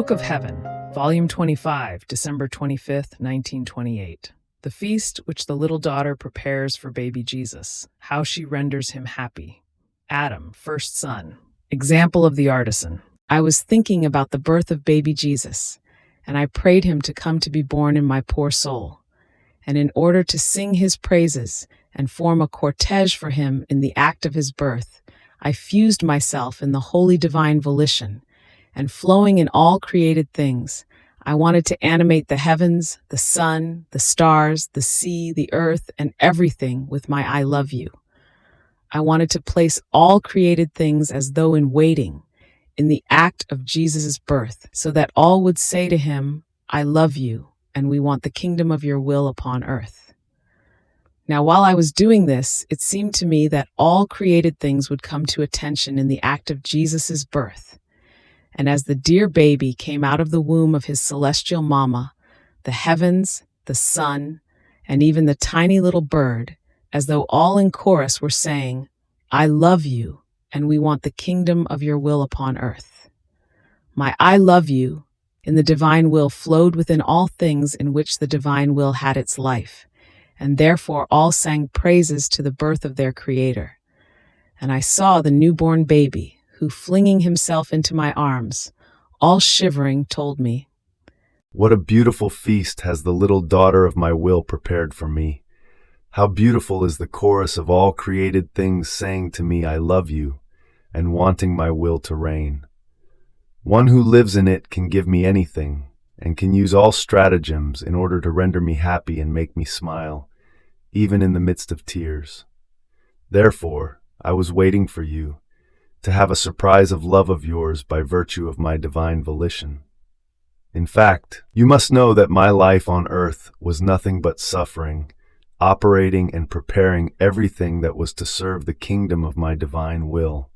Book of Heaven, Volume 25, December 25th, 1928. The feast which the little daughter prepares for baby Jesus, how she renders him happy. Adam, first son. Example of the artisan. I was thinking about the birth of baby Jesus, and I prayed him to come to be born in my poor soul. And in order to sing his praises and form a cortege for him in the act of his birth, I fused myself in the holy divine volition, and flowing in all created things, I wanted to animate the heavens, the sun, the stars, the sea, the earth, and everything with my I love you. I wanted to place all created things as though in waiting, in the act of Jesus' birth, so that all would say to him, I love you, and we want the kingdom of your will upon earth. Now, while I was doing this, it seemed to me that all created things would come to attention in the act of Jesus' birth. And as the dear baby came out of the womb of his celestial mama, the heavens, the sun, and even the tiny little bird, as though all in chorus were saying, I love you, and we want the kingdom of your will upon earth. My I love you in the divine will flowed within all things in which the divine will had its life, and therefore all sang praises to the birth of their Creator. And I saw the newborn baby, who, flinging himself into my arms, all shivering, told me, What a beautiful feast has the little daughter of my will prepared for me. How beautiful is the chorus of all created things saying to me, I love you, and wanting my will to reign. One who lives in it can give me anything, and can use all stratagems in order to render me happy and make me smile, even in the midst of tears. Therefore, I was waiting for you, to have a surprise of love of yours by virtue of my divine volition. In fact, you must know that my life on earth was nothing but suffering, operating and preparing everything that was to serve the kingdom of my divine will,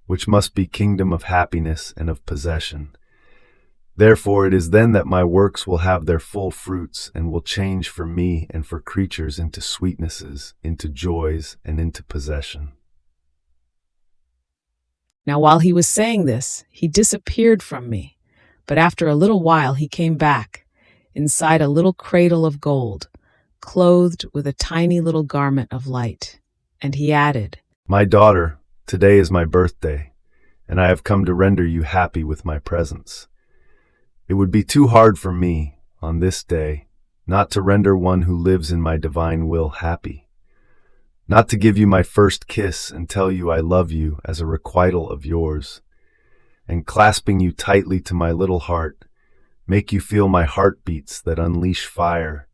which must be kingdom of happiness and of possession. Therefore it is then that my works will have their full fruits and will change for me and for creatures into sweetnesses, into joys, and into possession. Now while he was saying this, he disappeared from me, but after a little while he came back, inside a little cradle of gold, clothed with a tiny little garment of light. And he added, My daughter, today is my birthday, and I have come to render you happy with my presence. It would be too hard for me, on this day, not to render one who lives in my divine will happy. Not to give you my first kiss and tell you I love you as a requital of yours, and clasping you tightly to my little heart, make you feel my heartbeats that unleash fire,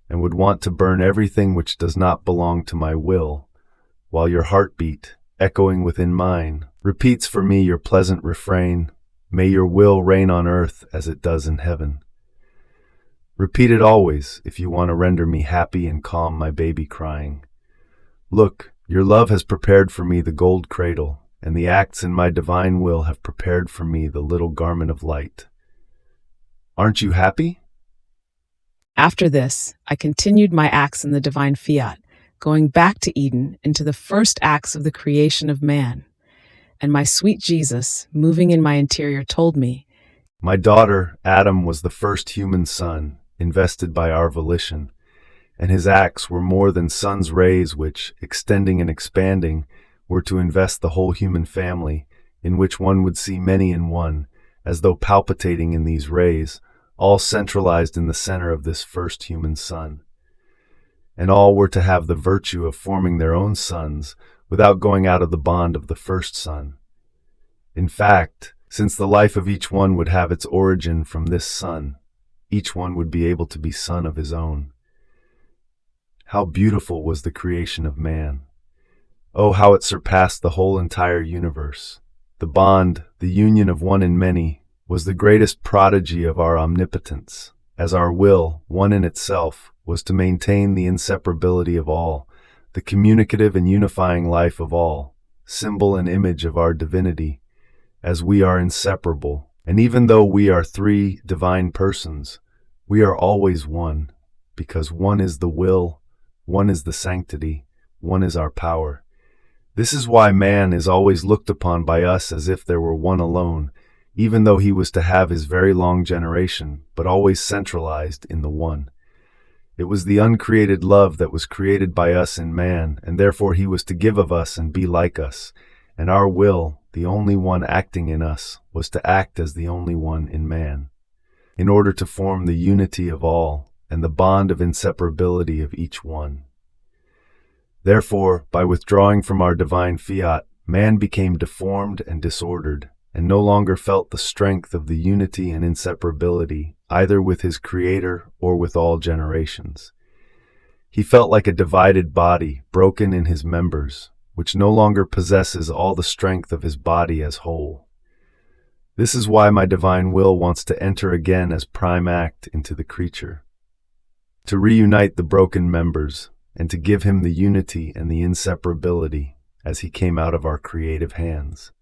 and would want to burn everything which does not belong to my will, while your heartbeat, echoing within mine, repeats for me your pleasant refrain, May your will reign on earth as it does in heaven. Repeat it always if you want to render me happy and calm my baby crying. Look, your love has prepared for me the gold cradle, and the acts in my divine will have prepared for me the little garment of light. Aren't you happy? After this, I continued my acts in the divine fiat, going back to Eden into the first acts of the creation of man. And my sweet Jesus, moving in my interior, told me, My daughter, Adam, was the first human son, invested by our volition, and his acts were more than sun's rays which, extending and expanding, were to invest the whole human family, in which one would see many in one, as though palpitating in these rays, all centralized in the center of this first human son. And all were to have the virtue of forming their own sons, without going out of the bond of the first son. In fact, since the life of each one would have its origin from this son, each one would be able to be son of his own. How beautiful was the creation of man! Oh, how it surpassed the whole entire universe! The bond, the union of one in many, was the greatest prodigy of our omnipotence, as our will, one in itself, was to maintain the inseparability of all, the communicative and unifying life of all, symbol and image of our divinity, as we are inseparable. And even though we are three divine persons, we are always one, because one is the will, one is the sanctity, one is our power. This is why man is always looked upon by us as if there were one alone, even though he was to have his very long generation, but always centralized in the one. It was the uncreated love that was created by us in man, and therefore he was to give of us and be like us, and our will, the only one acting in us, was to act as the only one in man, in order to form the unity of all and the bond of inseparability of each one. Therefore, by withdrawing from our divine fiat, man became deformed and disordered, and no longer felt the strength of the unity and inseparability, either with his Creator or with all generations. He felt like a divided body, broken in his members, which no longer possesses all the strength of his body as whole. This is why my divine will wants to enter again as prime act into the creature, to reunite the broken members, and to give him the unity and the inseparability as he came out of our creative hands.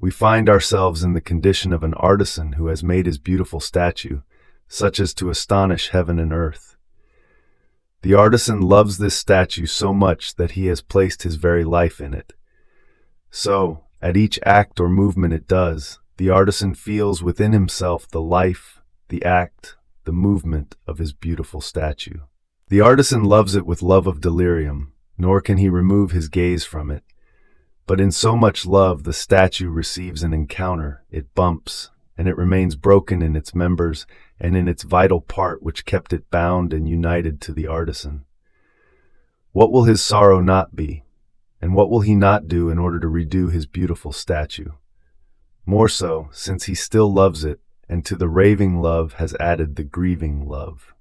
We find ourselves in the condition of an artisan who has made his beautiful statue, such as to astonish heaven and earth. The artisan loves this statue so much that he has placed his very life in it. So, at each act or movement it does, the artisan feels within himself the life, the act, the movement of his beautiful statue. The artisan loves it with love of delirium, nor can he remove his gaze from it. But in so much love the statue receives an encounter, it bumps, and it remains broken in its members and in its vital part which kept it bound and united to the artisan. What will his sorrow not be, and what will he not do in order to redo his beautiful statue? More so, since he still loves it, and to the raving love has added the grieving love.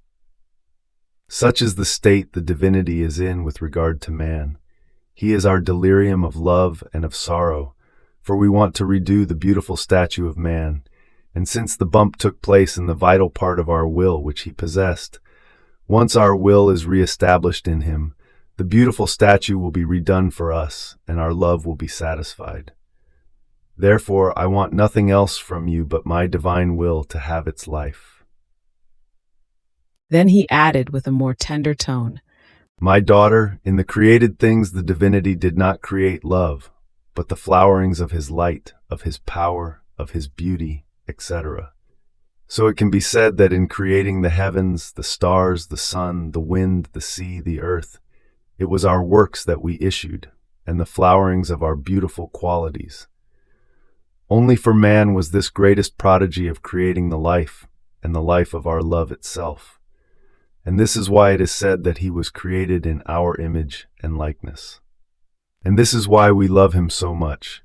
Such is the state the divinity is in with regard to man. He is our delirium of love and of sorrow, for we want to redo the beautiful statue of man, and since the bump took place in the vital part of our will which he possessed, once our will is re-established in him, the beautiful statue will be redone for us, and our love will be satisfied. Therefore, I want nothing else from you but my divine will to have its life. Then he added with a more tender tone, My daughter, in the created things the divinity did not create love, but the flowerings of his light, of his power, of his beauty, etc. So it can be said that in creating the heavens, the stars, the sun, the wind, the sea, the earth, it was our works that we issued, and the flowerings of our beautiful qualities. Only for man was this greatest prodigy of creating the life, and the life of our love itself. And this is why it is said that he was created in our image and likeness. And this is why we love him so much,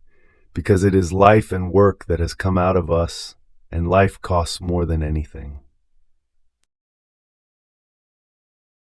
because it is life and work that has come out of us, and life costs more than anything.